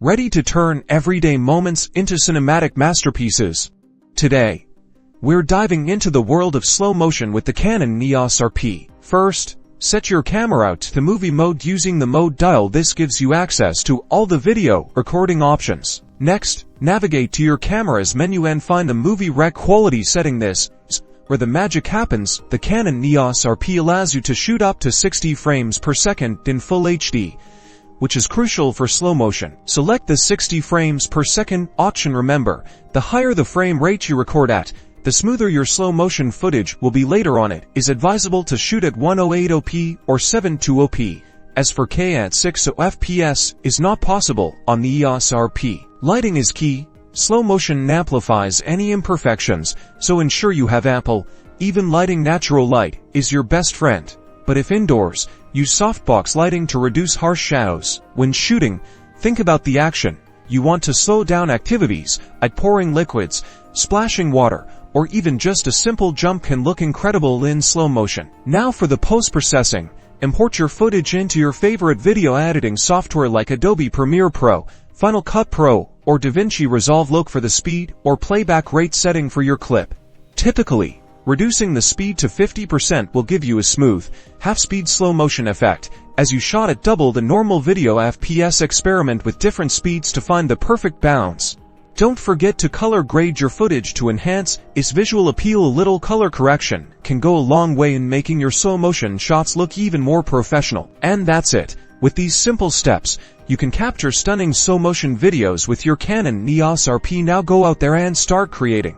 ready to turn everyday moments into cinematic masterpieces. Today, we're diving into the world of slow motion with the Canon EOS RP. First, set your camera to movie mode using the mode dial. This gives you access to all the video recording options. Next, navigate to your camera's menu and find the movie rec quality setting. This is where the magic happens. The Canon EOS RP allows you to shoot up to 60 frames per second in full HD, which is crucial for slow motion. Select the 60 frames per second option. Remember, the higher the frame rate you record at, the smoother your slow motion footage will be later on. It is advisable to shoot at 108p or 720p. As for K at 60 fps is not possible on the EOS RP. Lighting is key. Slow motion amplifies any imperfections, so ensure you have ample, even lighting. Natural light is your best friend. But if indoors, use softbox lighting to reduce harsh shadows. When shooting, think about the action. You want to slow down activities, like pouring liquids, splashing water, or even just a simple jump can look incredible in slow motion. Now for the post-processing. Import your footage into your favorite video editing software like Adobe Premiere Pro, Final Cut Pro, or DaVinci Resolve. Look for the speed or playback rate setting for your clip. Typically, reducing the speed to 50% will give you a smooth, half-speed slow motion effect. As you shot at double the normal video FPS, experiment with different speeds to find the perfect balance. Don't forget to color grade your footage to enhance its visual appeal. A little color correction can go a long way in making your slow motion shots look even more professional. And that's it. With these simple steps, you can capture stunning slow motion videos with your Canon EOS RP. Now go out there and start creating.